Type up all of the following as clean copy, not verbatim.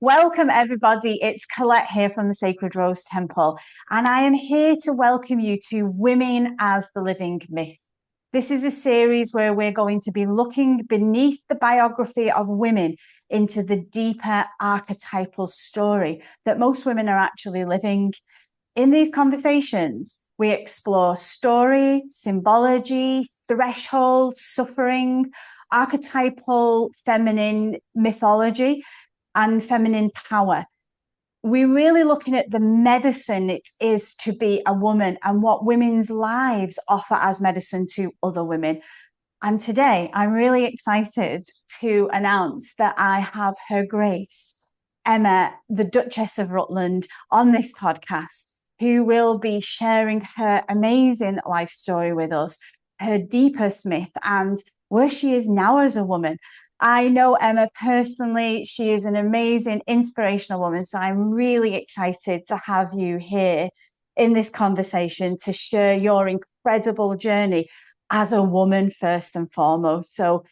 Welcome, everybody. It's Colette here from the Sacred Rose Temple, and I am here to welcome you to Women as the Living Myth. This is a series where we're going to be looking beneath the biography of women into the deeper archetypal story that most women are actually living. In these conversations, we explore story, symbology, threshold, suffering, archetypal feminine mythology and feminine power. We're really looking at the medicine it is to be a woman and what women's lives offer as medicine to other women. And today I'm really excited to announce that I have Her Grace, Emma, the Duchess of Rutland, on this podcast, who will be sharing her amazing life story with us, her deepest myth, and where she is now as a woman. I know Emma personally. She is an amazing, inspirational woman. So I'm really excited to have you here in this conversation to share your incredible journey as a woman, first and foremost. So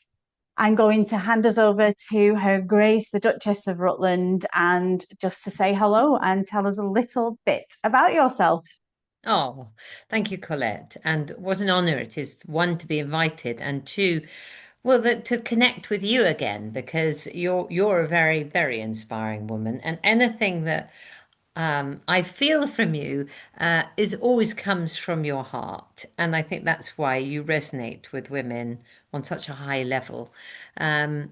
I'm going to hand us over to Her Grace, the Duchess of Rutland, and just to say hello and tell us a little bit about yourself. Oh, thank you, Colette. And what an honor it is, one, to be invited, and two, well, to connect with you again, because you're a very, very inspiring woman. And anything that I feel from you is always comes from your heart. And I think that's why you resonate with women on such a high level. Um,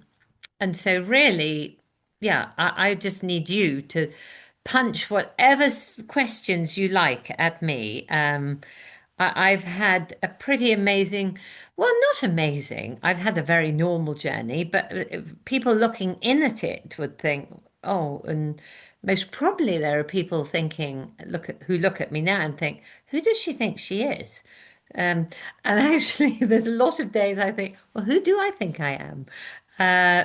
and so, really, yeah, I just need you to punch whatever questions you like at me. I've had a pretty amazing, well, not amazing. I've had a very normal journey, but people looking in at it would think, oh, and most probably there are people thinking, who look at me now and think, who does she think she is? Um, and actually, there's a lot of days I think, well, who do I think I am?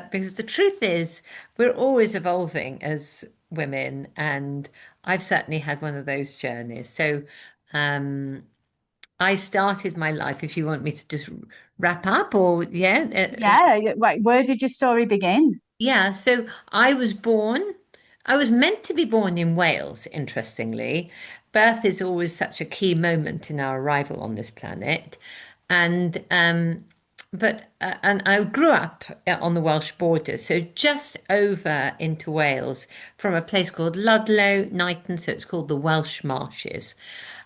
Because the truth is, we're always evolving as women, and I've certainly had one of those journeys. So, um, I started my life, if you want me to just wrap up, or Yeah, right. Where did your story begin? yeah. So I was meant to be born in Wales, interestingly. Birth is always such a key moment in our arrival on this planet. And and I grew up on the Welsh border, so just over into Wales from a place called Ludlow, Knighton, so it's called the Welsh Marshes.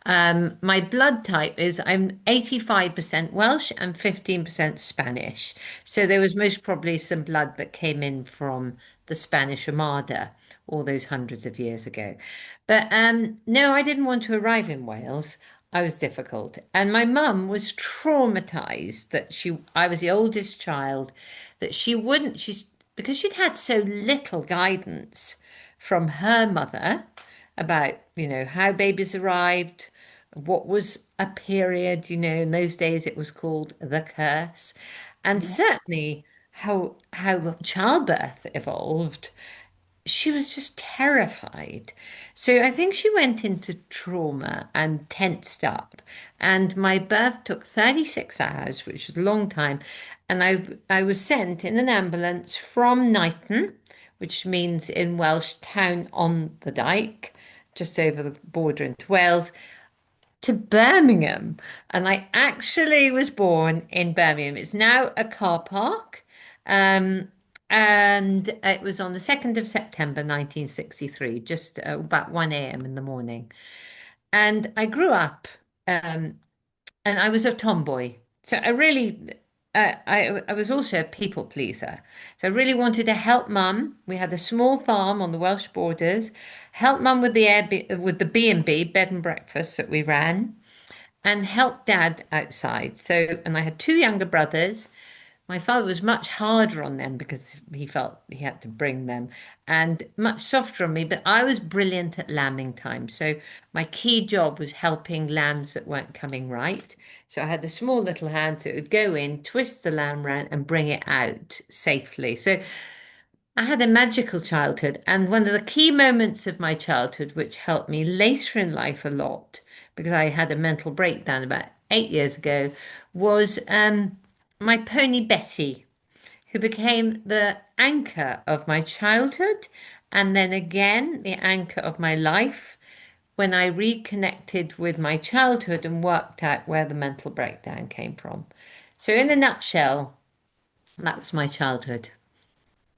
My blood type is I'm 85% Welsh and 15% Spanish. So there was most probably some blood that came in from the Spanish Armada all those hundreds of years ago. But no, I didn't want to arrive in Wales. I was difficult. And my mum was traumatized that I was the oldest child, that she wouldn't, because she'd had so little guidance from her mother about, how babies arrived, what was a period, in those days it was called the curse, and Yeah. certainly how childbirth evolved. She was just terrified. So I think she went into trauma and tensed up. And my birth took 36 hours, which was a long time. And I was sent in an ambulance from Knighton, which means in Welsh, town on the dike, just over the border into Wales, to Birmingham. And I actually was born in Birmingham. It's now a car park. Um, and it was on the 2nd of September 1963, just about 1 a.m. in the morning. And I grew up, um, and I was a tomboy. So I was also a people pleaser. So I really wanted to help mum. We had a small farm on the Welsh borders, help mum with with the B&B, bed and breakfast that we ran, and help dad outside. So, and I had two younger brothers. My father was much harder on them because he felt he had to bring them, and much softer on me. But I was brilliant at lambing time. So my key job was helping lambs that weren't coming right. So I had the small little hand, so it would go in, twist the lamb round, and bring it out safely. So I had a magical childhood, and one of the key moments of my childhood, which helped me later in life a lot, because I had a mental breakdown about 8 years ago, was my pony Betty, who became the anchor of my childhood and then again, the anchor of my life when I reconnected with my childhood and worked out where the mental breakdown came from. So, in a nutshell, that was my childhood.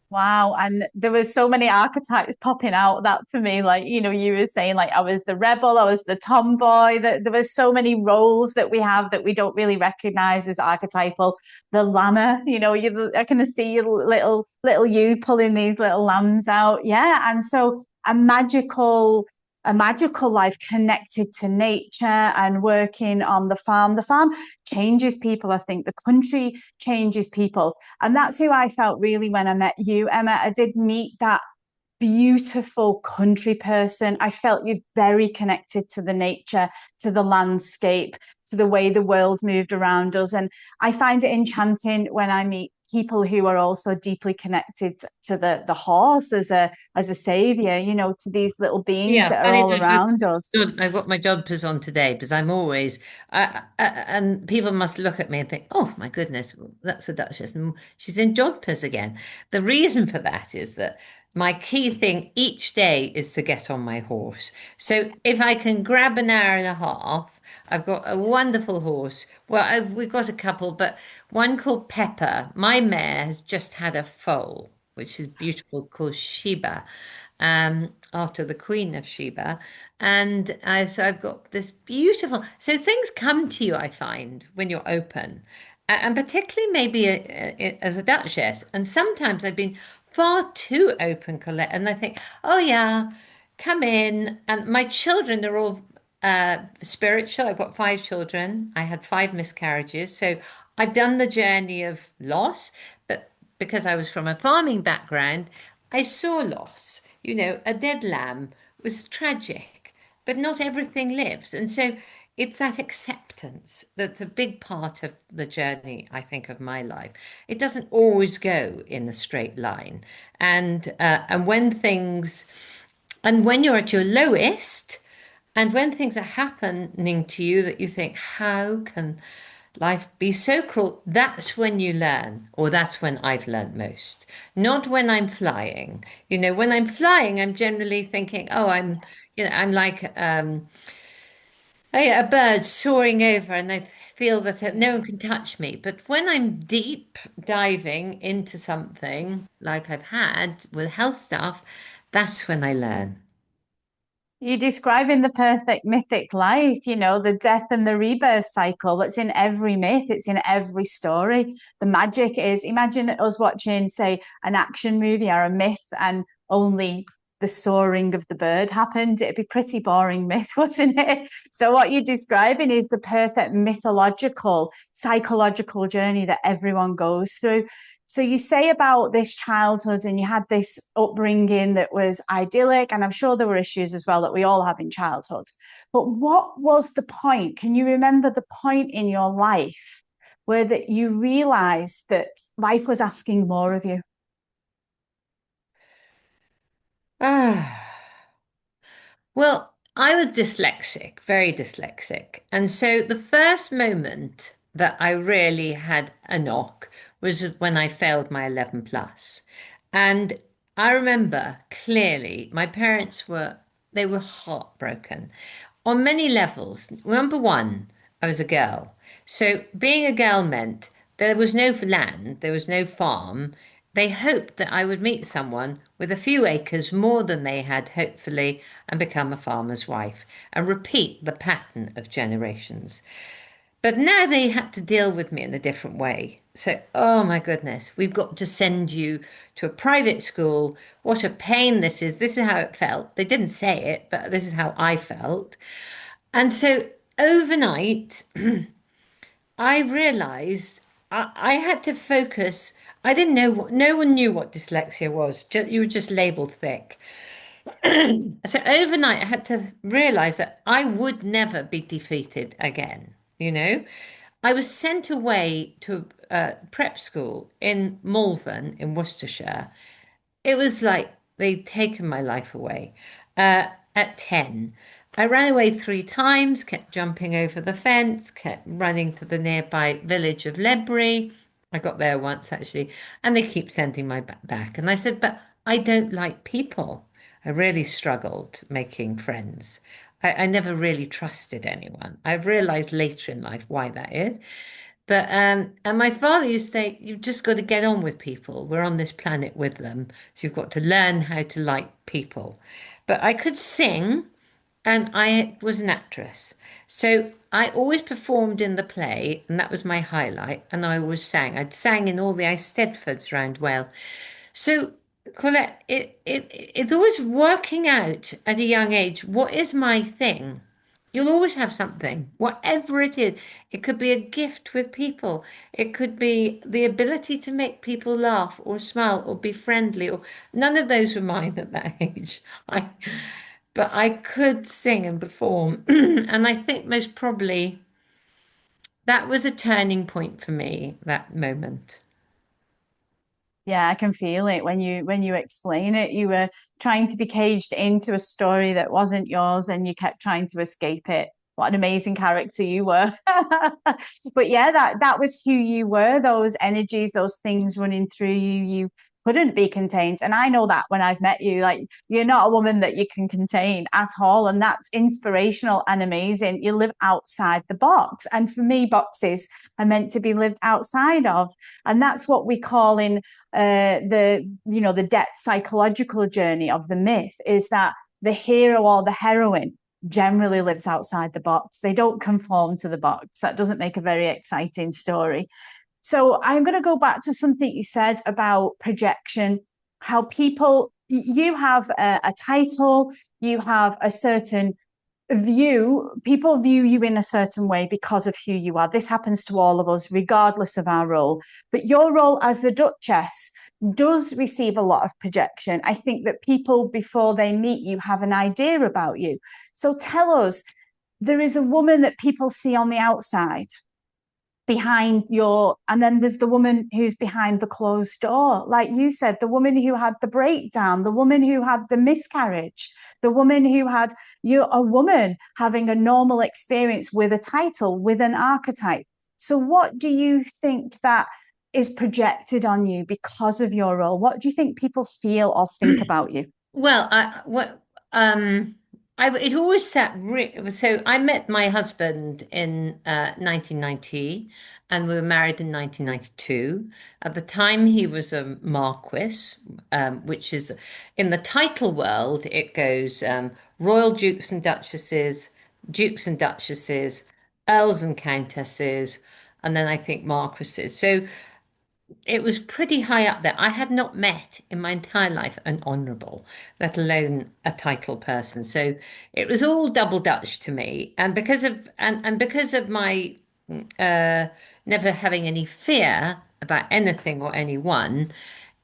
Wow. And there was so many archetypes popping out that for me, like, you were saying, like, I was the rebel, I was the tomboy, that there were so many roles that we have that we don't really recognize as archetypal. The llama, I can see your little you pulling these little lambs out. Yeah. And so a magical life connected to nature and working on the farm. The farm changes people, I think. The country changes people. And that's who I felt really when I met you, Emma. I did meet that beautiful country person. I felt you very connected to the nature, to the landscape, to the way the world moved around us. And I find it enchanting when I meet people who are also deeply connected to the horse as a savior, to these little beings Yeah, that are funny all enough, around us. I've got my jodhpurs on today because I'm always, and people must look at me and think, oh my goodness, that's a Duchess, and she's in jodhpurs again. The reason for that is that my key thing each day is to get on my horse. So if I can grab an hour and a half, I've got a wonderful horse. Well, we've got a couple, but one called Pepper. My mare has just had a foal, which is beautiful, called Sheba, after the Queen of Sheba. And so I've got this beautiful. So things come to you, I find, when you're open, and particularly maybe as a Duchess. And sometimes I've been far too open, Colette, and I think, oh yeah, come in. And my children are all spiritual. I've got five children. I had five miscarriages, so I've done the journey of loss. But because I was from a farming background, I saw loss. A dead lamb was tragic, but not everything lives. And so it's that acceptance that's a big part of the journey, I think, of my life. It doesn't always go in a straight line. And when you're at your lowest, and when things are happening to you that you think, how can life be so cruel? That's when you learn, or that's when I've learned most. Not when I'm flying. When I'm flying, I'm generally thinking, oh, I'm like a bird soaring over, and I feel that no one can touch me. But when I'm deep diving into something like I've had with health stuff, that's when I learn. You're describing the perfect mythic life, the death and the rebirth cycle that's in every myth, it's in every story. The magic is imagine us watching, say, an action movie or a myth, and only the soaring of the bird happened. It'd be pretty boring myth, wasn't it? So, what you're describing is the perfect mythological, psychological journey that everyone goes through. So you say about this childhood and you had this upbringing that was idyllic, and I'm sure there were issues as well that we all have in childhood. But what was the point? Can you remember the point in your life where that you realized that life was asking more of you? Ah. Well, I was dyslexic, very dyslexic. And so the first moment that I really had a knock was when I failed my 11 plus. And I remember clearly my parents they were heartbroken on many levels. Number one, I was a girl. So being a girl meant there was no land, there was no farm. They hoped that I would meet someone with a few acres more than they had, hopefully, and become a farmer's wife and repeat the pattern of generations. But now they had to deal with me in a different way. So, oh my goodness, we've got to send you to a private school. What a pain this is. This is how it felt. They didn't say it, but this is how I felt. And so overnight, I realized I had to focus. I didn't know no one knew what dyslexia was. You were just labeled thick. So overnight, I had to realize that I would never be defeated again. I was sent away to prep school in Malvern in Worcestershire. It was like they'd taken my life away. At 10, I ran away three times, kept jumping over the fence, kept running to the nearby village of Ledbury. I got there once actually, and they keep sending my back. And I said, but I don't like people. I really struggled making friends. I never really trusted anyone. I've realized later in life why that is. But and my father used to say, you've just got to get on with people. We're on this planet with them. So you've got to learn how to like people. But I could sing and I was an actress. So I always performed in the play, and that was my highlight. And I always sang. I'd sang in all the Eisteddfods around Wales. So, Colette, it's always working out at a young age. What is my thing? You'll always have something, whatever it is. It could be a gift with people. It could be the ability to make people laugh or smile or be friendly. Or none of those were mine at that age. I, but I could sing and perform, and I think most probably that was a turning point for me. That moment. Yeah, I can feel it when you explain it. You were trying to be caged into a story that wasn't yours, and you kept trying to escape it. What an amazing character you were. But yeah, that was who you were, those energies, those things running through you. You couldn't be contained. And I know that when I've met you, like you're not a woman that you can contain at all. And that's inspirational and amazing. You live outside the box. And for me, boxes are meant to be lived outside of. And that's what we call in the depth psychological journey of the myth is that the hero or the heroine generally lives outside the box. They don't conform to the box. That doesn't make a very exciting story. So I'm going to go back to something you said about projection, how you have a title, you have a certain people view you in a certain way because of who you are. This happens to all of us, regardless of our role. But your role as the Duchess does receive a lot of projection. I think that people, before they meet you, have an idea about you. So tell us, there is a woman that people see on the outside behind your, and then there's the woman who's behind the closed door, like you said, the woman who had the breakdown, the woman who had the miscarriage, the woman who had, you're a woman having a normal experience with a title, with an archetype. So what do you think that is projected on you because of your role? What do you think people feel or think about you? Well, it always so I met my husband in 1990 and we were married in 1992. At the time he was a marquis, which is in the title world it goes royal dukes and duchesses, earls and countesses, and then I think marquises. So it was pretty high up there. I had not met in my entire life an honourable, let alone a title person. So it was all double Dutch to me. And because of my uh, never having any fear about anything or anyone,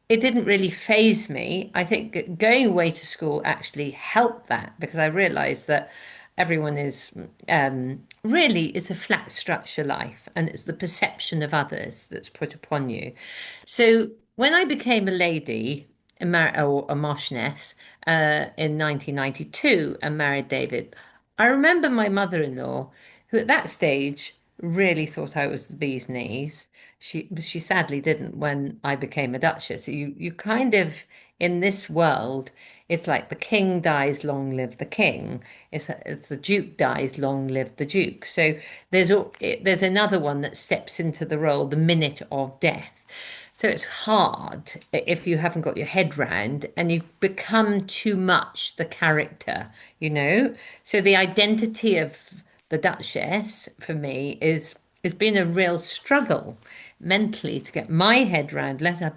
it didn't really phase me. I think going away to school actually helped that because I realized that everyone is really it's a flat structure life and it's the perception of others that's put upon you. So when I became a lady or a marchioness in 1992 and married David, I remember my mother-in-law, who at that stage really thought I was the bee's knees. She sadly didn't when I became a duchess. You kind of in this world, it's like the king dies, long live the king. It's the duke dies, long live the duke. So there's another one that steps into the role the minute of death. So it's hard if you haven't got your head round and you become too much the character, you know? So the identity of the Duchess for me is has been a real struggle mentally to get my head round, let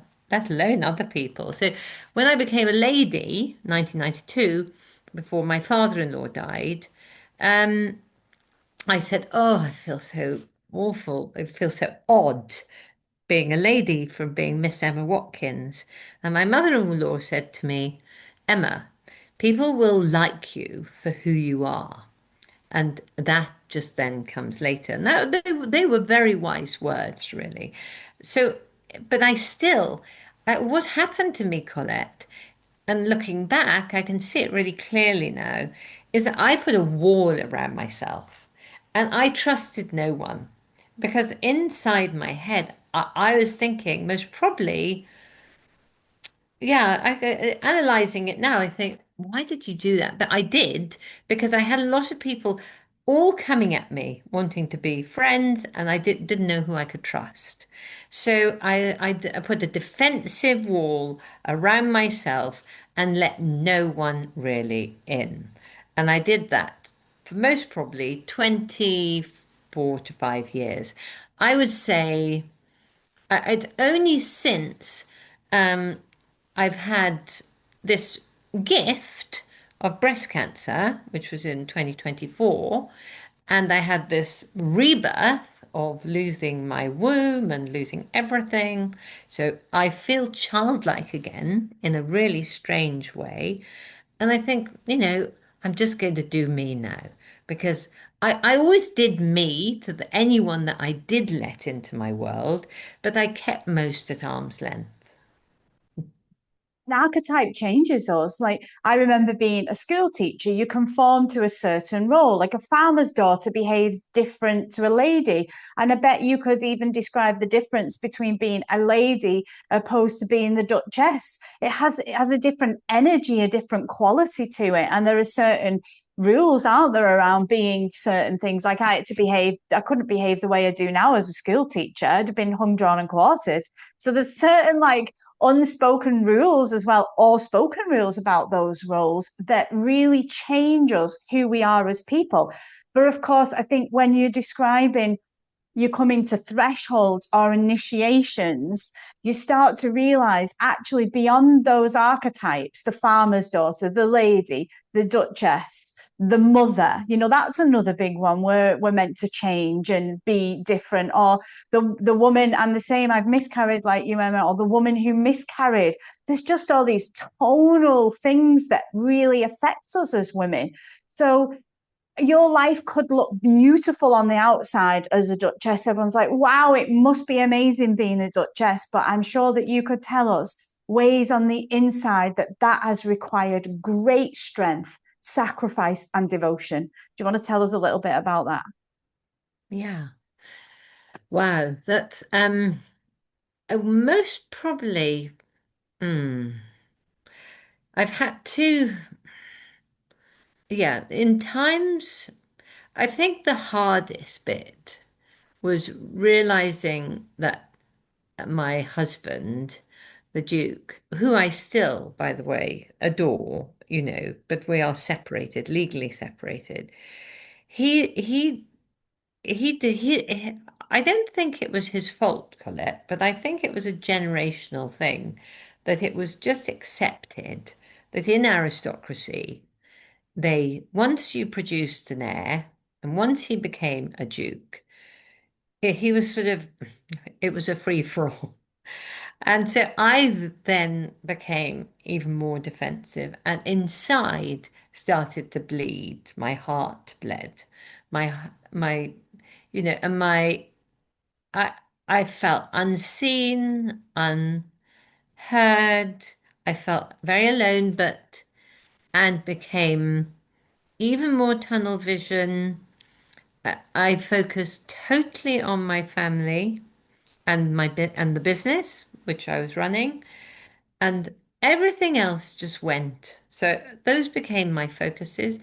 alone other people. So when I became a lady, 1992, before my father-in-law died, um, I said, "Oh, I feel so awful. It feels so odd being a lady from being Miss Emma Watkins." And my mother-in-law said to me, "Emma, people will like you for who you are." And that just then comes later. Now, they were very wise words, really. So, but I still, what happened to me, Colette, and looking back, I can see it really clearly now, is that I put a wall around myself and I trusted no one because inside my head, I was thinking most probably yeah, analyzing it now, I think, why did you do that? But I did because I had a lot of people all coming at me wanting to be friends, and I didn't know who I could trust. So I put a defensive wall around myself and let no one really in. And I did that for most probably 24 to 5 years. I would say I'd only since um, I've had this gift of breast cancer, which was in 2024, and I had this rebirth of losing my womb and losing everything. So I feel childlike again in a really strange way. And I think, I'm just going to do me now because I always did me to anyone that I did let into my world, but I kept most at arm's length. An archetype changes us. Like I remember being a school teacher, you conform to a certain role. Like a farmer's daughter behaves different to a lady. And I bet you could even describe the difference between being a lady opposed to being the Duchess. It has a different energy, a different quality to it. And there are certain rules out there around being certain things. Like I couldn't behave the way I do now as a school teacher. I'd have been hung, drawn, and quartered. So there's certain like unspoken rules as well, or spoken rules about those roles that really change us who we are as people. But of course, I think when you're describing you come into thresholds or initiations, you start to realize actually beyond those archetypes, the farmer's daughter, the lady, the duchess, the mother, that's another big one where we're meant to change and be different. Or the woman, and the same, I've miscarried like you, Emma, or the woman who miscarried. There's just all these tonal things that really affect us as women. So your life could look beautiful on the outside as a duchess. Everyone's like, wow, it must be amazing being a duchess. But I'm sure that you could tell us ways on the inside that has required great strength, sacrifice, and devotion. Do you want to tell us a little bit about that? Yeah. Wow. That's most probably hmm, I've had to, yeah, in times I think the hardest bit was realizing that my husband, the Duke, who I still, by the way, adore, but we are separated, legally separated. He he he did I don't think it was his fault, Colette, but I think it was a generational thing that it was just accepted that in aristocracy, they once you produced an heir, and once he became a duke, he was sort of it was a free for all. And so I then became even more defensive and inside started to bleed. My heart bled. My and I I felt unseen, unheard. I felt very alone, but and became even more tunnel vision. I focused totally on my family and my bit and the business which I was running, and everything else just went. So those became my focuses.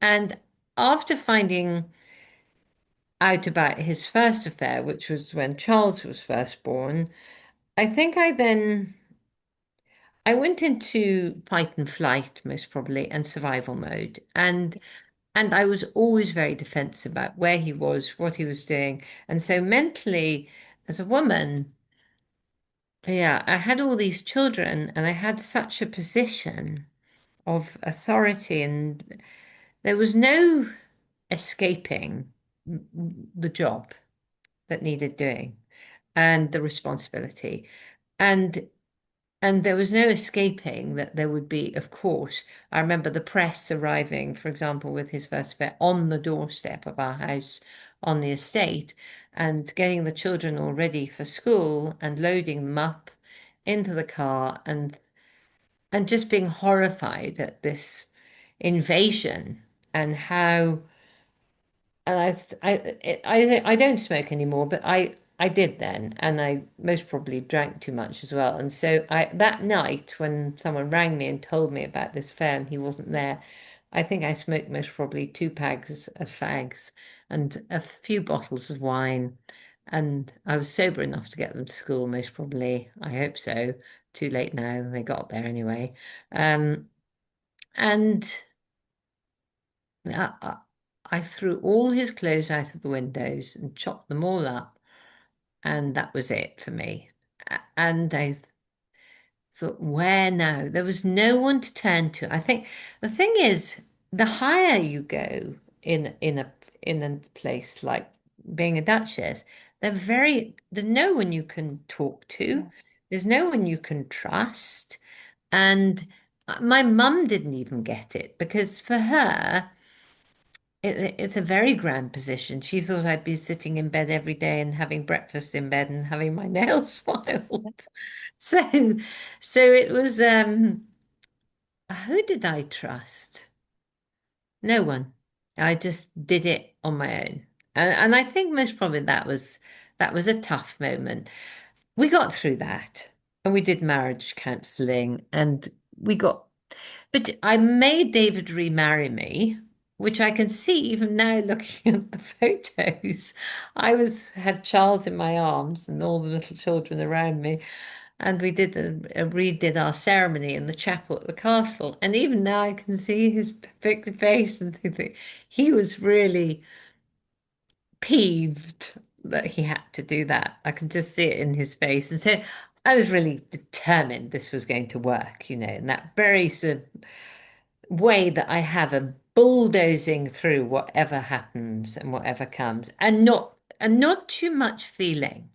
And after finding out about his first affair, which was when Charles was first born, I think I went into fight and flight most probably and survival mode. And I was always very defensive about where he was, what he was doing. And so mentally, as a woman, yeah, I had all these children and I had such a position of authority, and there was no escaping the job that needed doing and the responsibility. And and there was no escaping that there would be, of course. I remember the press arriving, for example, with his first affair on the doorstep of our house on the estate and getting the children all ready for school and loading them up into the car and just being horrified at this invasion and how and I don't smoke anymore, but I did then, and I most probably drank too much as well. And so I that night when someone rang me and told me about this fair and he wasn't there, I think I smoked most probably 2 packs of fags and a few bottles of wine. And I was sober enough to get them to school, most probably. I hope so. Too late now. They got there anyway. Um, and I, I I threw all his clothes out of the windows and chopped them all up, and that was it for me. And I thought, where now? There was no one to turn to. I think the thing is, the higher you go in a place like being a duchess, there's no one you can talk to. Yeah. There's no one you can trust. And my mum didn't even get it because for her, it's a very grand position. She thought I'd be sitting in bed every day and having breakfast in bed and having my nails filed. So, so it was, who did I trust? No one. I just did it on my own. And I think most probably that was a tough moment. We got through that and we did marriage counseling and we got but I made David remarry me, which I can see even now looking at the photos. Had Charles in my arms and all the little children around me, and we redid our ceremony in the chapel at the castle. And even now I can see his perfect face and think that he was really peeved that he had to do that. I can just see it in his face. And so I was really determined this was going to work, and that very sort of way that I have of bulldozing through whatever happens and whatever comes and not too much feeling.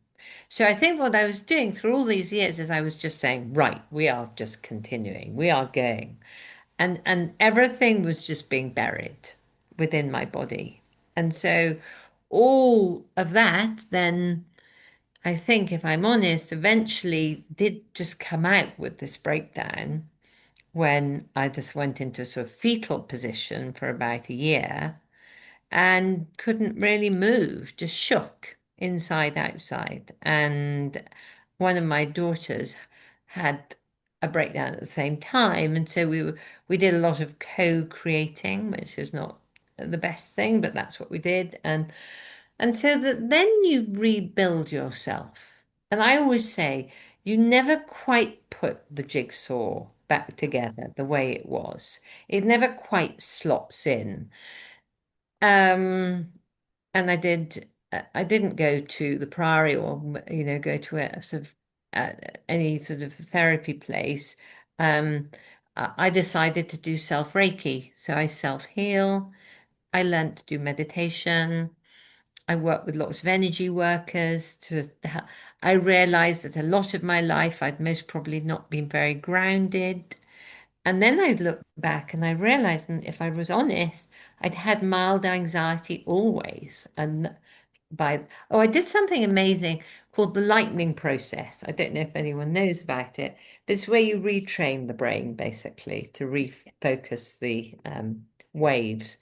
So I think what I was doing through all these years is I was just saying, right, we are just continuing, we are going. And everything was just being buried within my body. And so all of that then I think if I'm honest, eventually did just come out with this breakdown when I just went into a sort of fetal position for about a year and couldn't really move, just shook inside, outside. And one of my daughters had a breakdown at the same time. And so we did a lot of co-creating, which is not the best thing, but that's what we did. And so that then you rebuild yourself. And I always say, you never quite put the jigsaw back together the way it was. It never quite slots in. Um, and I didn't go to the Priory or, go to a sort of uh, any sort of therapy place. I decided to do self-Reiki. So I self-heal. I learned to do meditation. I work with lots of energy workers I realized that a lot of my life I'd most probably not been very grounded. And then I looked back and I realized, and if I was honest, I'd had mild anxiety always. And I did something amazing called the lightning process. I don't know if anyone knows about it, but it's where you retrain the brain basically to refocus the waves.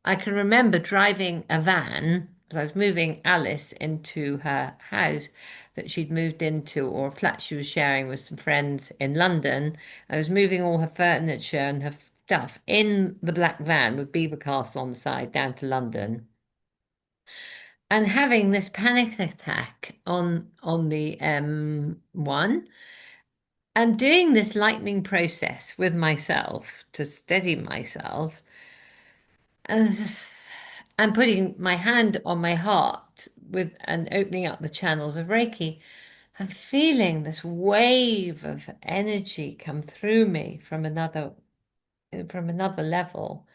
I can remember driving a van because I was moving Alice into her house that she'd moved into, or a flat she was sharing with some friends in London. I was moving all her furniture and her stuff in the black van with Beaver Castle on the side down to London, and having this panic attack on the M1 and doing this lightning process with myself to steady myself and just and putting my hand on my heart and opening up the channels of Reiki and feeling this wave of energy come through me from another level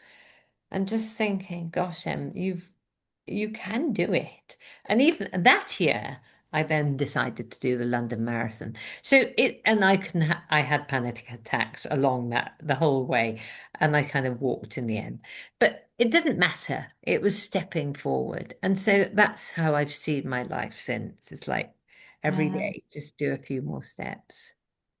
and just thinking, gosh, you can do it. And even that year, I then decided to do the London Marathon. And I had panic attacks along that the whole way, and I kind of walked in the end. But it didn't matter. It was stepping forward. And so that's how I've seen my life since. It's like every Yeah. day, just do a few more steps.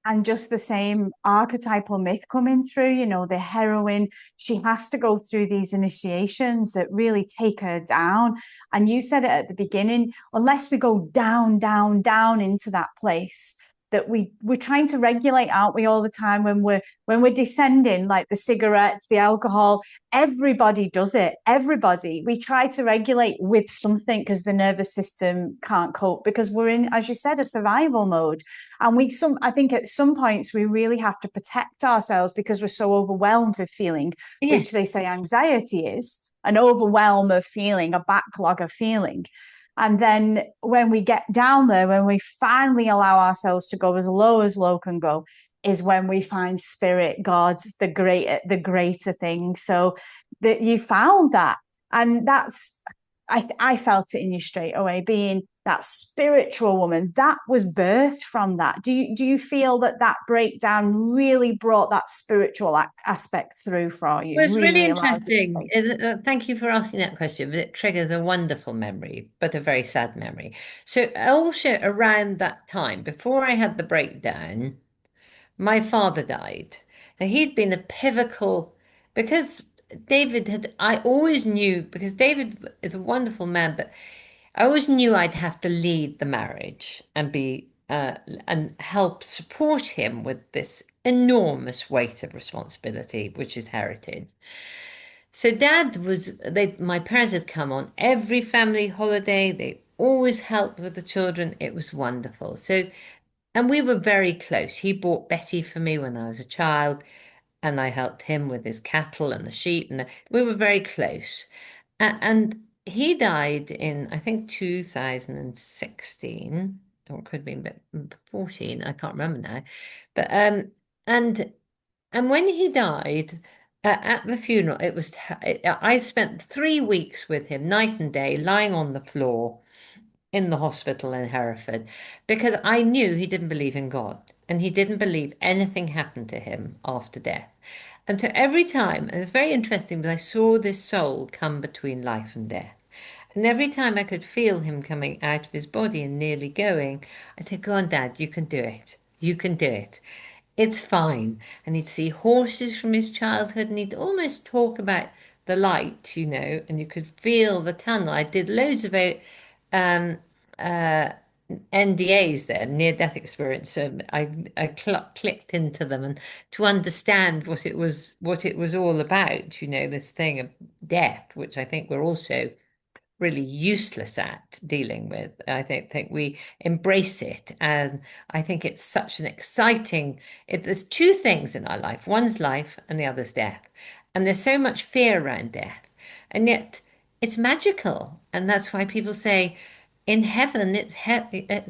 and just the same archetypal myth coming through, the heroine, she has to go through these initiations that really take her down. And you said it at the beginning, unless we go down, down, down into that place that we're trying to regulate, aren't we, all the time when we're descending, like the cigarettes, the alcohol, everybody does it. Everybody. We try to regulate with something because the nervous system can't cope because we're in, as you said, a survival mode. And I think at some points we really have to protect ourselves because we're so overwhelmed with feeling, Yeah. which they say anxiety is an overwhelm of feeling, a backlog of feeling. And then when we get down there, when we finally allow ourselves to go as low can go, is when we find spirit, God, the greater thing. So that you found that. And I felt it in you straight away, being that spiritual woman that was birthed from that. Do you feel that breakdown really brought that spiritual aspect through for you, Well, it's really really allowed the interesting. space? Thank you for asking that question, but it triggers a wonderful memory, but a very sad memory. So, also around that time, before I had the breakdown, my father died. Now, he'd been a pivotal, because I always knew, because David is a wonderful man, but I always knew I'd have to lead the marriage and and help support him with this enormous weight of responsibility, which is heritage. So my parents had come on every family holiday. They always helped with the children. It was wonderful. And we were very close. He bought Betty for me when I was a child, and I helped him with his cattle and the sheep, and we were very close. And he died in, I think, 2016, or it could have been 14. I can't remember now. But and and when he died, at the funeral, I spent 3 weeks with him, night and day, lying on the floor in the hospital in Hereford, because I knew he didn't believe in God and he didn't believe anything happened to him after death. And so every time, and it's very interesting, but I saw this soul come between life and death. And every time I could feel him coming out of his body and nearly going, I said, "Go on, Dad, you can do it. You can do it. It's fine." And he'd see horses from his childhood and he'd almost talk about the light, and you could feel the tunnel. I did loads of um, uh, NDAs there, near death experience. So I clicked into them and to understand what it was all about, this thing of death, which I think we're also really useless at dealing with. I think we embrace it, and I think it's such an exciting. There's two things in our life: one's life, and the other's death. And there's so much fear around death, and yet it's magical, and that's why people say, "In heaven, it's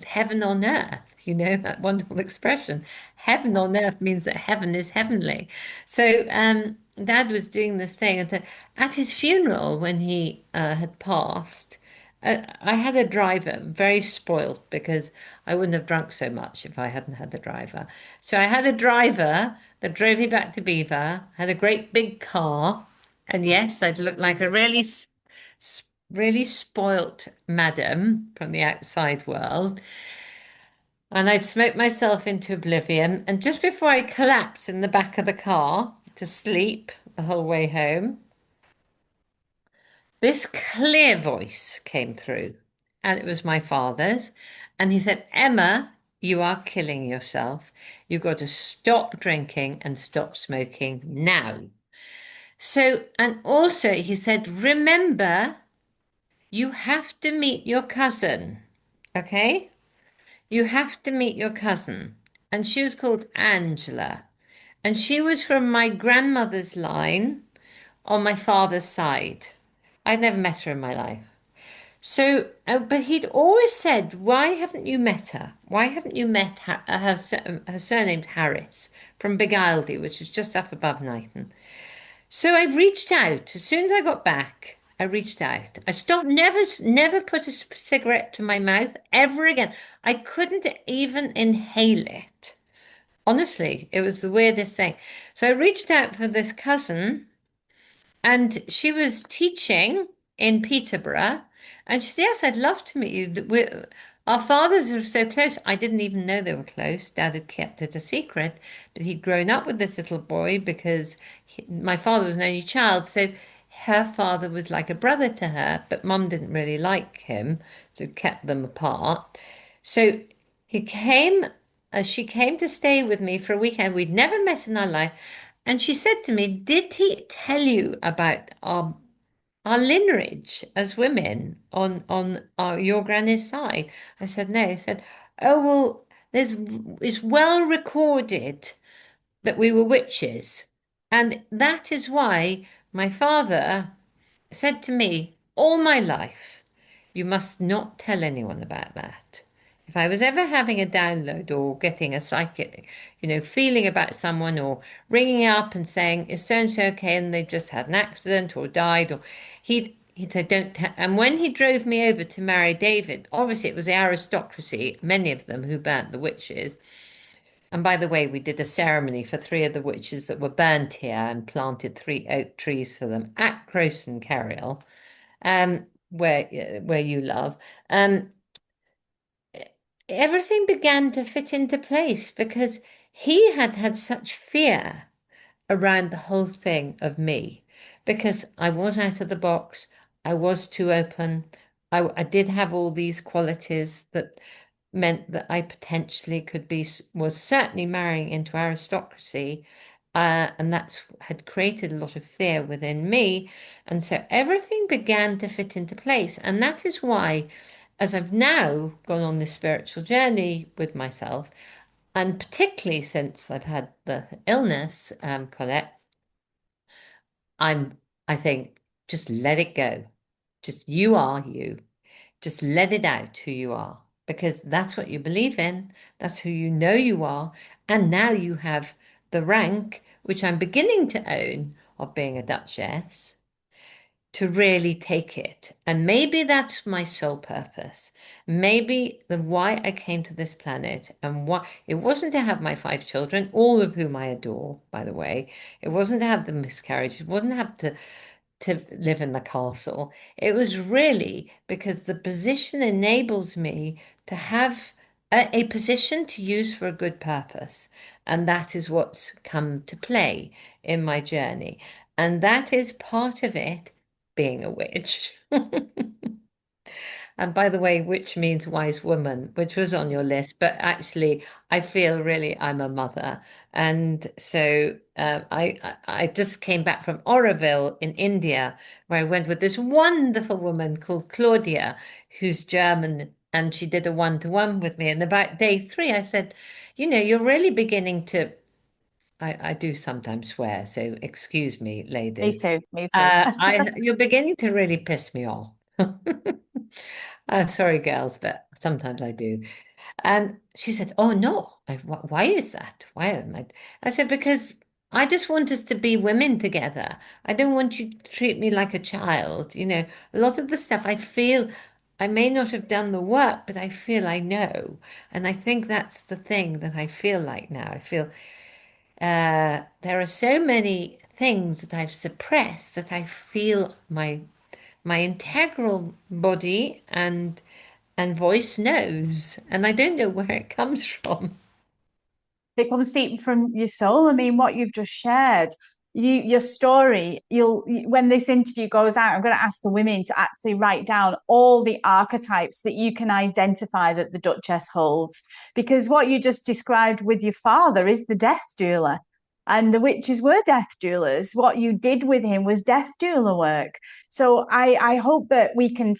heaven on earth." That wonderful expression. Heaven on earth means that heaven is heavenly. So, Dad was doing this thing, and at his funeral, when he had passed, I had a driver, very spoilt because I wouldn't have drunk so much if I hadn't had the driver. So I had a driver that drove me back to Beaver, had a great big car, and yes, I'd look like a really spoilt madam from the outside world. And I'd smoked myself into oblivion. And just before I collapsed in the back of the car to sleep the whole way home, this clear voice came through, and it was my father's. And he said, "Emma, you are killing yourself. You've got to stop drinking and stop smoking now." So, and also he said, "Remember, you have to meet your cousin, okay? You have to meet your cousin." And she was called Angela. And she was from my grandmother's line on my father's side. I'd never met her in my life. So, but he'd always said, "Why haven't you met her? Why haven't you met her surname's Harris from Big Isledie, which is just up above Knighton." So I reached out. As soon as I got back, I reached out. I stopped, never put a cigarette to my mouth ever again. I couldn't even inhale it. Honestly, it was the weirdest thing. So I reached out for this cousin, and she was teaching in Peterborough. And she said, "Yes, I'd love to meet you. Our fathers were so close. I didn't even know they were close. Dad had kept it a secret, but he'd grown up with this little boy because my father was an only child. So her father was like a brother to her, but mum didn't really like him, so it kept them apart. So he came, she came to stay with me for a weekend. We'd never met in our life. And she said to me, "Did he tell you about our lineage as women on your granny's side?" I said, "No." He said, "Oh, well, it's well recorded that we were witches, and that is why my father said to me all my life, 'You must not tell anyone about that.' If I was ever having a download or getting a psychic, feeling about someone or ringing up and saying, 'Is so and so okay?' and they've just had an accident or died, or he'd say, 'Don't tell.'" And when he drove me over to marry David, obviously it was the aristocracy, many of them who burnt the witches. And by the way, we did a ceremony for three of the witches that were burnt here and planted three oak trees for them at Crowson Carriel, where you love. Um, Everything began to fit into place because he had had such fear around the whole thing of me because I was out of the box, I was too open, I did have all these qualities that meant that I potentially could be, was certainly marrying into aristocracy. And that's had created a lot of fear within me. And so everything began to fit into place. And that is why, as I've now gone on this spiritual journey with myself, and particularly since I've had the illness, Colette, I'm, I think, just let it go. Just you are you. Just let it out who you are, because that's what you believe in. That's who you know you are. And now you have the rank, which I'm beginning to own, of being a duchess, to really take it. And maybe that's my sole purpose. Maybe the why I came to this planet and why it wasn't to have my five children, all of whom I adore, by the way. It wasn't to have the miscarriage. It wasn't to have to live in the castle. It was really because the position enables me to have a position to use for a good purpose. And that is what's come to play in my journey. And that is part of it being a witch. And by the way, which means wise woman, which was on your list, but actually, I feel really I'm a mother. And so I just came back from Oroville in India, where I went with this wonderful woman called Claudia, who's German, and she did a one-to-one with me. And about day three, I said, you're really beginning to. I do sometimes swear, so excuse me, Me ladies. too, me too. You're beginning to really piss me off. Sorry, girls, but sometimes I do. And she said, "Oh no, why is that? Why am I?" I said, "Because I just want us to be women together. I don't want you to treat me like a child. A lot of the stuff I feel I may not have done the work, but I feel I know. And I think that's the thing that I feel like now. I feel there are so many things that I've suppressed that I feel my integral body and voice knows, and I don't know where it comes from." It comes deep from your soul. I mean, what you've just shared, your story, when this interview goes out, I'm going to ask the women to actually write down all the archetypes that you can identify that the Duchess holds. Because what you just described with your father is the death doula. And the witches were death doulas. What you did with him was death doula work. So I hope that we can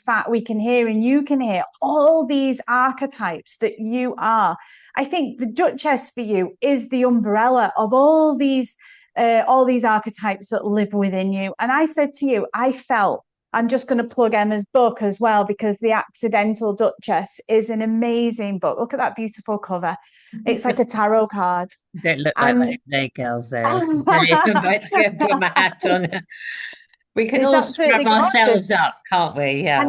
hear and you can hear all these archetypes that you are. I think the Duchess for you is the umbrella of all these archetypes that live within you. And I said to you, I felt I'm just going to plug Emma's book as well because The Accidental Duchess is an amazing book. Look at that beautiful cover. It's like a tarot card. Don't look like that And today, girls, there. I can tell you. I'm about to go and put my hat on. We can It's all scrub absolutely gorgeous. ourselves up, can't we? Yeah.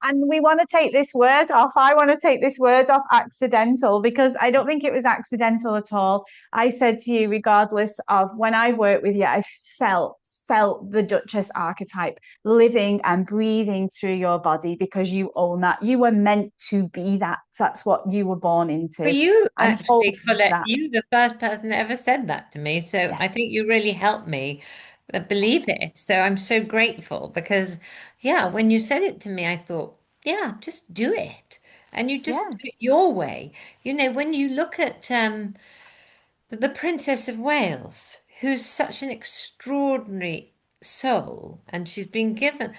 And we want to take this word off. I want to take this word off accidental because I don't think it was accidental at all. I said to you, regardless of when I worked with you, I felt the Duchess archetype living and breathing through your body because you own that. You were meant to be that. That's what you were born But into. you And hold actually, on to Colette, that. you the first person that ever said that to me. So I Yes. think you really helped me believe it. So I'm so grateful because, yeah, when you said it to me, I thought, yeah, just do it. And you just Yeah. do it your way. You know, when you look at the Princess of Wales, who's such an extraordinary soul, and she's been given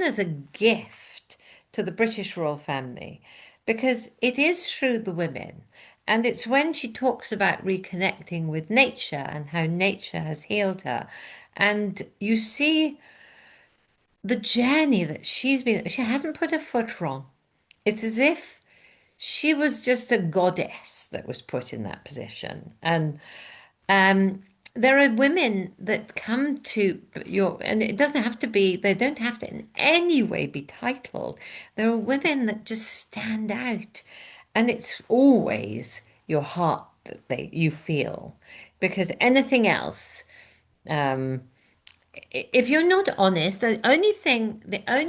as a gift to the British royal family, because it is through the women. And it's when she talks about reconnecting with nature and how nature has healed her. And you see the journey that she's been, she hasn't put her foot wrong. It's as if she was just a goddess that was put in that position. And um, there are women that come to your, and it doesn't have to be, they don't have to in any way be titled. There are women that just stand out, and it's always your heart that you feel, because anything else, um, if you're not honest, the only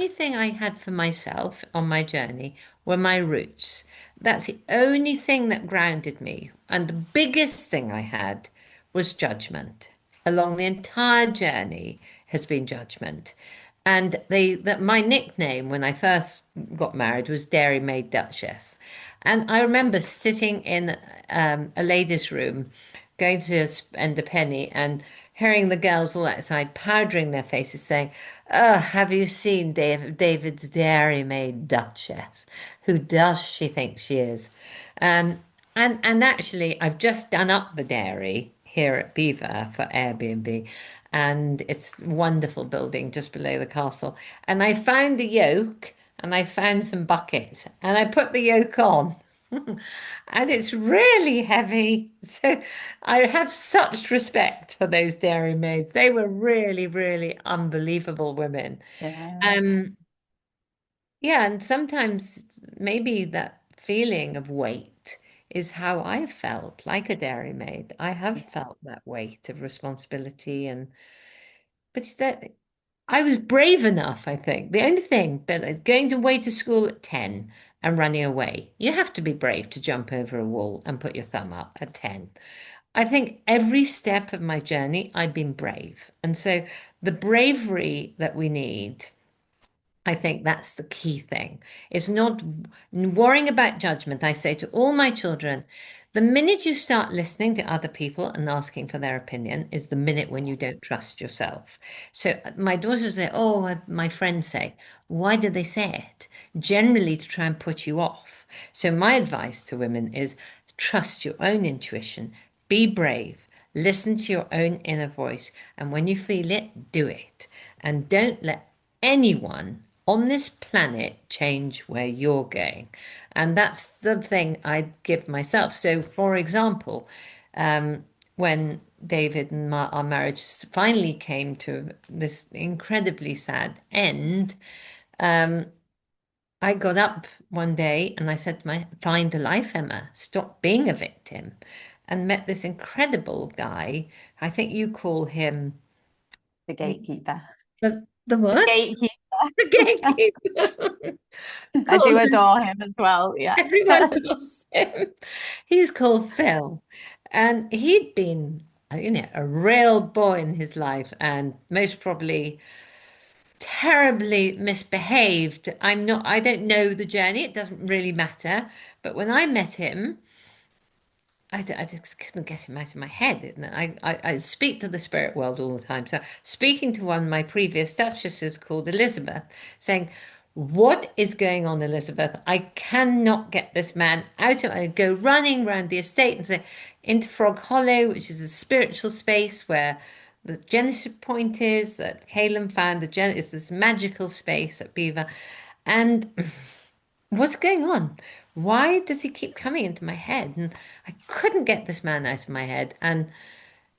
thing I had for myself on my journey were my roots. That's the only thing that grounded me. And the biggest thing I had was judgment. Along the entire journey has been judgment. And that my nickname when I first got married was Dairy Maid Duchess. And I remember sitting in a ladies' room, going to spend a penny, and hearing the girls all outside powdering their faces, saying, "Oh, have you seen David's Dairy Maid Duchess? Who does she think she is?" Um, and actually, I've just done up the dairy here at Beaver for Airbnb, and it's a wonderful building just below the castle. And I found a yoke and I found some buckets and I put the yoke on. And it's really heavy. So I have such respect for those dairymaids. They were really, really unbelievable women. Yeah. Um, yeah, and sometimes maybe that feeling of weight is how I felt like a dairymaid. I have Yeah. felt that weight of responsibility, and but that I was brave enough, I think. The only thing that going away to school at 10 and running away, you have to be brave to jump over a wall and put your thumb up at 10. I think every step of my journey, I've been brave. And so the bravery that we need, I think that's the key thing. It's not worrying about judgment. I say to all my children, the minute you start listening to other people and asking for their opinion is the minute when you don't trust yourself. So my daughters say, "Oh, my friends say, why did they say it?" Generally to try and put you off. So my advice to women is trust your own intuition, be brave, listen to your own inner voice, and when you feel it, do it. And don't let anyone on this planet change where you're going. And that's the thing I'd give myself. So, for example, when David and our marriage finally came to this incredibly sad end, I got up one day and I said to find a life, Emma, stop being a victim, and met this incredible guy. I think you call him The gatekeeper. the The what? gatekeeper. The gatekeeper. I do Call him. adore him as well. Yeah. Everyone loves him. He's called Phil. And he'd been, a real boy in his life and most probably terribly misbehaved. I don't know the journey. It doesn't really matter. But when I met him, I just couldn't get him out of my head. And I speak to the spirit world all the time. So speaking to one of my previous duchesses called Elizabeth, saying, "What is going on, Elizabeth? I cannot get this man out of." I go running around the estate and say, into Frog Hollow, which is a spiritual space where the Genesis point is that Caleb found. Is this magical space at Beaver, and what's going on? Why does he keep coming into my head? And I couldn't get this man out of my head. And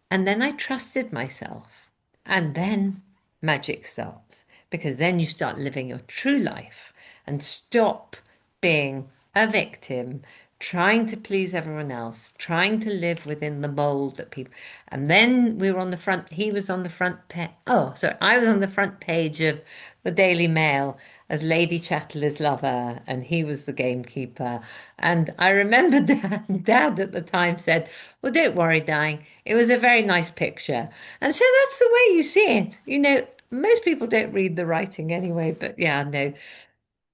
then I trusted myself. And then magic starts, because then you start living your true life and stop being a victim, trying to please everyone else, trying to live within the mold that people. And then we were on the front, he was on the front page. Oh, sorry, I was on the front page of the Daily Mail as Lady Chatterley's lover, and he was the gamekeeper. And I remember Dad at the time said, "Well, don't worry, darling. It was a very nice picture." And so that's the way you see it. Most people don't read the writing anyway, but yeah, no.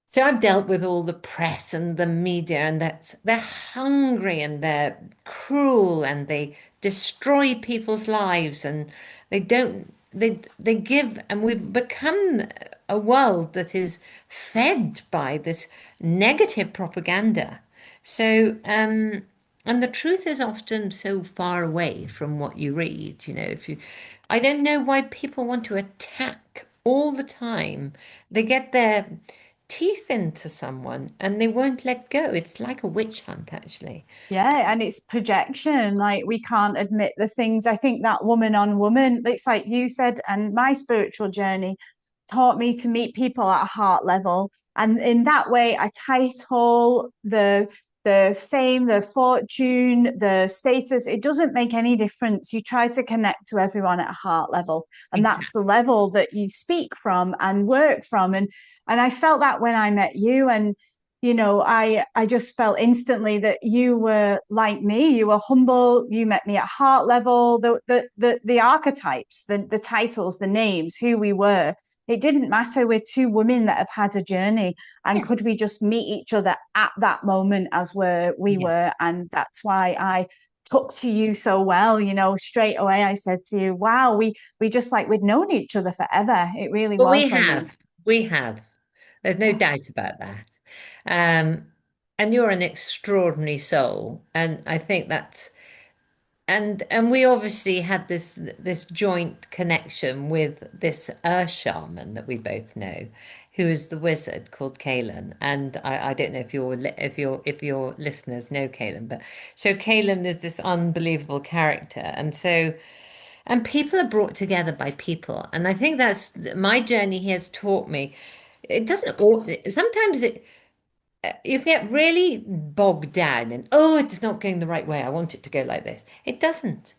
So I've dealt with all the press and the media, and they're hungry and they're cruel and they destroy people's lives and they don't they give, and we've become a world that is fed by this negative propaganda. So and the truth is often so far away from what you read. If you I don't know why people want to attack all the time. They get their teeth into someone and they won't let go. It's like a witch hunt, actually. Yeah, and it's projection. Like we can't admit the things. I think that woman on woman, it's like you said, and my spiritual journey taught me to meet people at a heart level. And in that way, I title the fame, the fortune, the status, it doesn't make any difference. You try to connect to everyone at a heart level. And that's the Exactly. level that you speak from and work from. And I felt that when I met you. And I just felt instantly that you were like me. You were humble. You met me at heart level. The archetypes, the titles, the names, who we were. It didn't matter. We're two women that have had a journey, and Yeah. could we just meet each other at that moment as we Yeah. were? And that's why I took to you so well. Straight away I said to you, "Wow, we just like we'd known each other forever." It really Well, was we when we, have. We have. There's no yeah, doubt about that. Um, and you're an extraordinary soul. And I think that's and we obviously had this joint connection with this Earth shaman that we both know, who is the wizard called Kaelin. And I don't know if your listeners know Kaelin, but so Kaelin is this unbelievable character, and people are brought together by people, and I think that's my journey here has taught me. It doesn't all sometimes it you get really bogged down and, oh, it's not going the right way. I want it to go like this. It doesn't.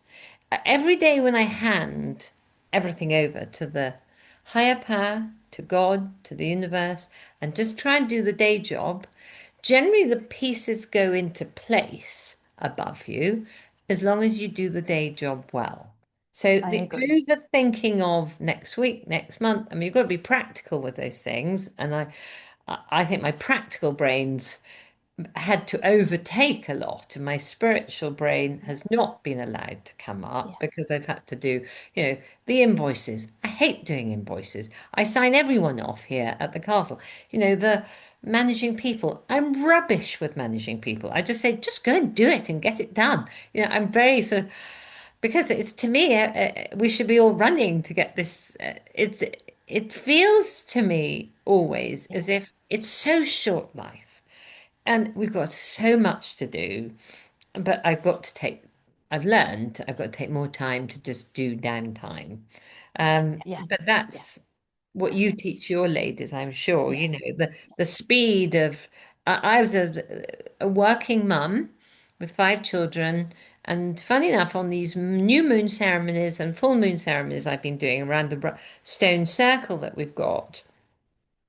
Every day when I hand everything over to the higher power, to God, to the universe, and just try and do the day job, generally the pieces go into place above you as long as you do the day job well. So I the agree. overthinking of next week, next month, I mean, you've got to be practical with those things. And I think my practical brains had to overtake a lot, and my spiritual brain Yeah, has not been allowed to come yeah, up because I've had to do, the invoices. I hate doing invoices. I sign everyone off here at the castle. The managing people. I'm rubbish with managing people. I just say, just go and do it and get it done. I'm very sort of because it's to me, we should be all running to get this. It feels to me always yeah, as if it's so short life and we've got so much to do, but I've learned I've got to take more time to just do downtime. But yes, yeah, that's what yeah, you teach your ladies, I'm sure. yeah, The speed of, I was a working mum with 5 children. And funny enough, on these new moon ceremonies and full moon ceremonies I've been doing around the stone circle that we've got,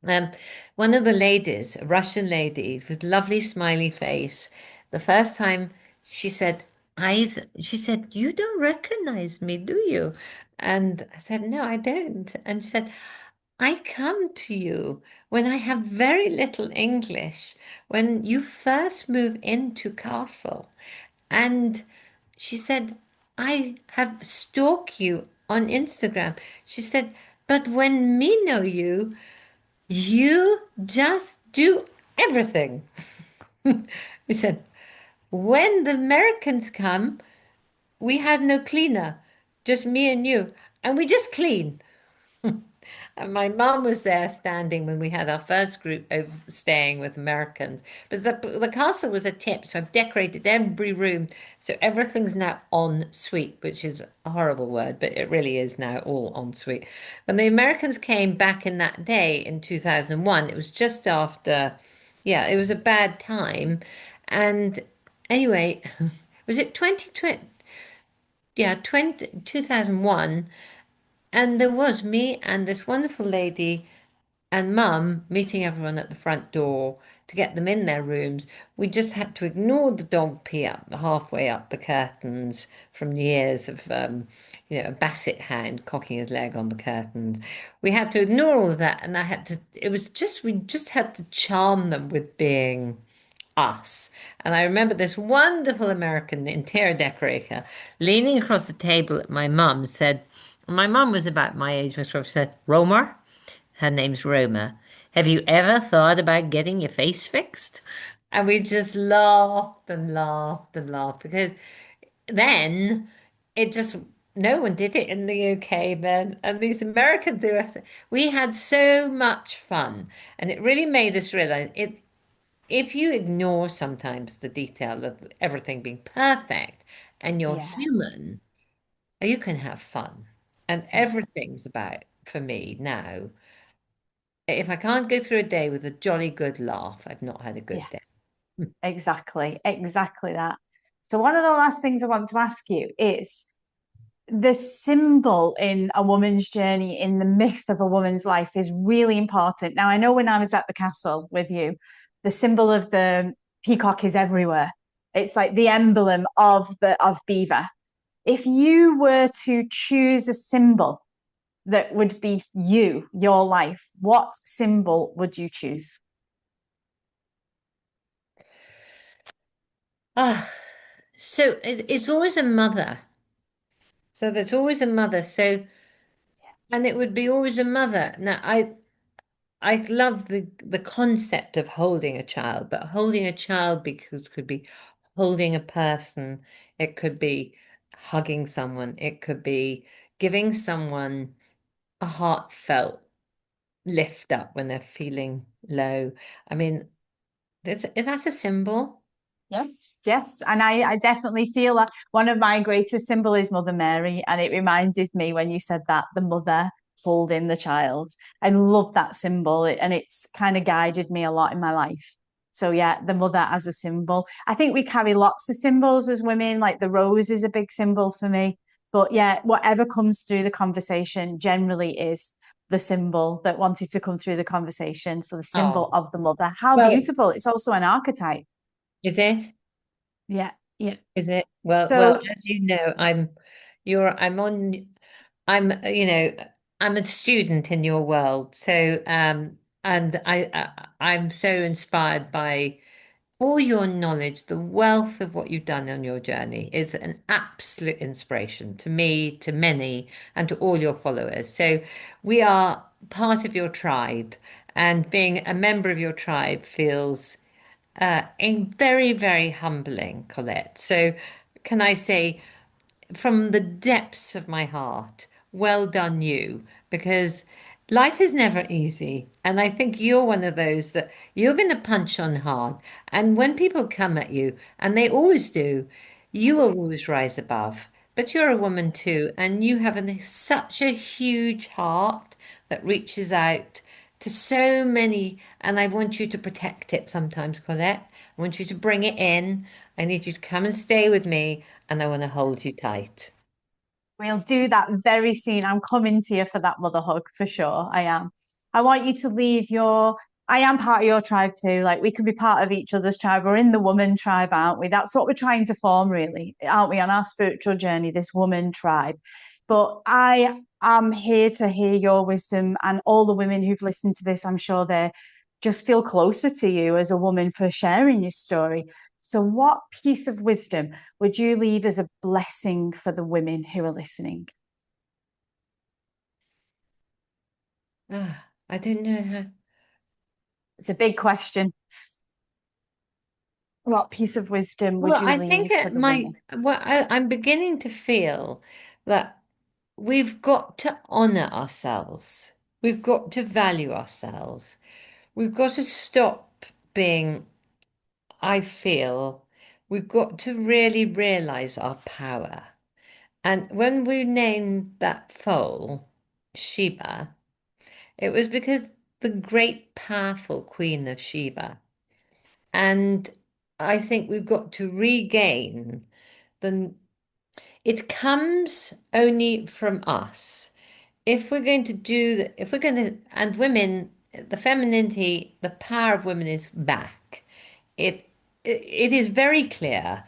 um, one of the ladies, a Russian lady with lovely smiley face, the first time she said, she said, "You don't recognize me, do you?" And I said, "No, I don't." And she said, "I come to you when I have very little English, when you first move into castle." And she said, "I have stalked you on Instagram." She said, "But when me know you, you just do everything." He said, "When the Americans come, we had no cleaner, just me and you, and we just clean." And my mum was there standing when we had our first group of staying with Americans. But the castle was a tip, so I've decorated every room. So everything's now en suite, which is a horrible word, but it really is now all en suite. When the Americans came back in that day in 2001, it was just after, yeah, it was a bad time. And anyway, was it 2020? Yeah, 2001. And there was me and this wonderful lady and mum meeting everyone at the front door to get them in their rooms. We just had to ignore the dog pee up halfway up the curtains from the years of, a basset hound cocking his leg on the curtains. We had to ignore all of that, and we just had to charm them with being us. And I remember this wonderful American interior decorator leaning across the table at my mum said, my mum was about my age, Miss Ross said, Romer, her name's Roma, have you ever thought about getting your face fixed? And we just laughed and laughed and laughed because then it just no one did it in the UK then. And these Americans do it. We had so much fun. And it really made us realize it if you ignore sometimes the detail of everything being perfect and you're Yeah. human, you can have fun. And Yeah. everything's about, for me now, if I can't go through a day with a jolly good laugh, I've not had a Yeah. good day. Exactly. Exactly that. So one of the last things I want to ask you is the symbol in a woman's journey, in the myth of a woman's life, is really important. Now, I know when I was at the castle with you, the symbol of the peacock is everywhere. It's like the emblem of Beaver. If you were to choose a symbol that would be you, your life, what symbol would you choose? Ah, so it's always a mother. So there's always a mother. So, and it would be always a mother. Now, I love the concept of holding a child, but holding a child because could be holding a person, it could be hugging someone, it could be giving someone a heartfelt lift up when they're feeling low. I mean, is that a symbol? Yes, yes. And I definitely feel that one of my greatest symbols is Mother Mary. And it reminded me when you said that, the mother holding the child. I love that symbol and it's kind of guided me a lot in my life. So yeah, the mother as a symbol. I think we carry lots of symbols as women, like the rose is a big symbol for me. But yeah, whatever comes through the conversation generally is the symbol that wanted to come through the conversation. So the symbol Oh, of the mother. How well, beautiful. It's also an archetype. is it? Yeah, yeah. Is it? Well, So, as you know, I'm on, I'm, I'm a student in your world. So, and I'm so inspired by all your knowledge, the wealth of what you've done on your journey is an absolute inspiration to me, to many, and to all your followers. So we are part of your tribe, and being a member of your tribe feels very, very humbling, Colette. So can I say, from the depths of my heart, well done you, because life is never easy. And I think you're one of those that you're going to punch on hard. And when people come at you, and they always do, you will yes. always rise above. But you're a woman too, and you have such a huge heart that reaches out to so many. And I want you to protect it sometimes, Colette. I want you to bring it in. I need you to come and stay with me, and I want to hold you tight. We'll do that very soon. I'm coming to you for that mother hug for sure. I am. I want you to leave your. I am part of your tribe too. Like we can be part of each other's tribe. We're in the woman tribe, aren't we? That's what we're trying to form, really, aren't we, on our spiritual journey, this woman tribe. But I am here to hear your wisdom and all the women who've listened to this. I'm sure they just feel closer to you as a woman for sharing your story. So, what piece of wisdom would you leave as a blessing for the women who are listening? I don't know how. It's a big question. What piece of wisdom would Well, you I think leave for the women? I'm beginning to feel that we've got to honor ourselves. we've got to value ourselves. We've got to stop being, I feel, we've got to really realize our power. And when we named that foal Sheba, it was because the great powerful Queen of Sheba. And I think we've got to regain the, it comes only from us. If we're going to do the, if we're going to, and women, the femininity, the power of women is back. It, it is very clear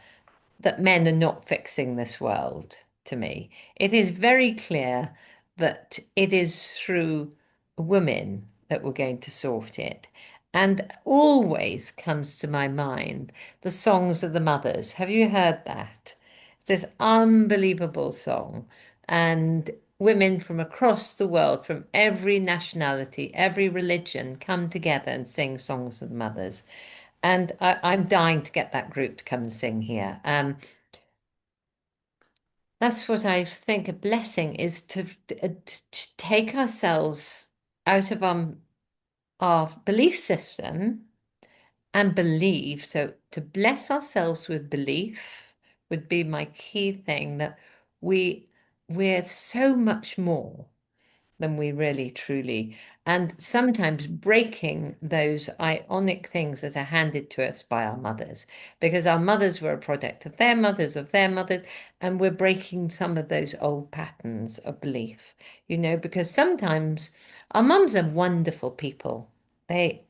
that men are not fixing this world to me. It is very clear that it is through women that we're going to sort it. And always comes to my mind the songs of the mothers. Have you heard that? It's this unbelievable song. And women from across the world, from every nationality, every religion, come together and sing songs of the mothers. And I'm dying to get that group to come and sing here. That's what I think a blessing is to take ourselves out of our belief system and believe. So to bless ourselves with belief would be my key thing that we we're so much more than we really truly, and sometimes breaking those ionic things that are handed to us by our mothers, because our mothers were a product of their mothers, and we're breaking some of those old patterns of belief, because sometimes our mums are wonderful people. They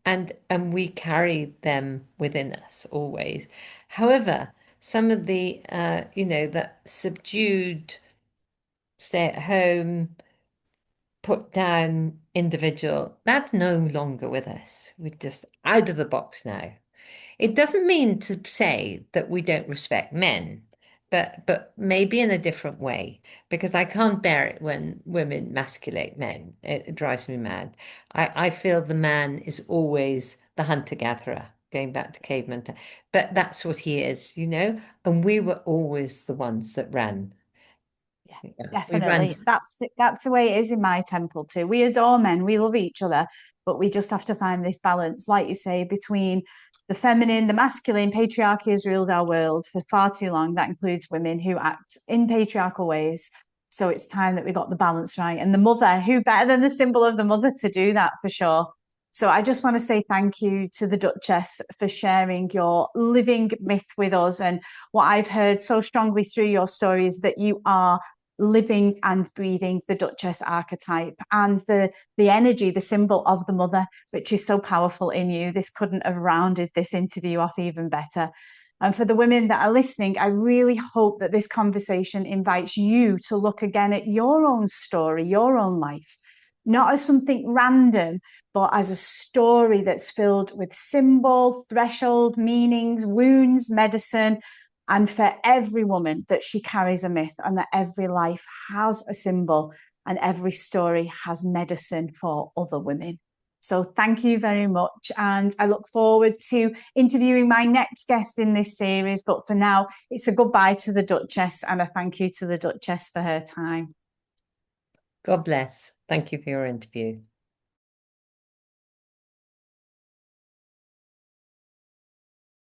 and we carry them within us always. However, some of the that subdued stay at home put down individual, that's no longer with us. We're just out of the box now. It doesn't mean to say that we don't respect men, but maybe in a different way, because I can't bear it when women masculate men. It drives me mad. I feel the man is always the hunter-gatherer, going back to caveman time. But that's what he is. And we were always the ones that ran. Yeah, Yeah, we ran. definitely. That's the way it is in my temple too. We adore men, we love each other, but we just have to find this balance, like you say, between the feminine, the masculine. Patriarchy has ruled our world for far too long. That includes women who act in patriarchal ways. So it's time that we got the balance right. And the mother, who better than the symbol of the mother to do that for sure. So I just want to say thank you to the Duchess for sharing your living myth with us. And what I've heard so strongly through your story is that you are living and breathing the Duchess archetype and the energy, the symbol of the mother, which is so powerful in you. This couldn't have rounded this interview off even better. And for the women that are listening, I really hope that this conversation invites you to look again at your own story, your own life, not as something random, but as a story that's filled with symbol, threshold, meanings, wounds, medicine, and for every woman that she carries a myth, and that every life has a symbol and every story has medicine for other women. So thank you very much. And I look forward to interviewing my next guest in this series. But for now, it's a goodbye to the Duchess and a thank you to the Duchess for her time. God bless. Thank you for your interview.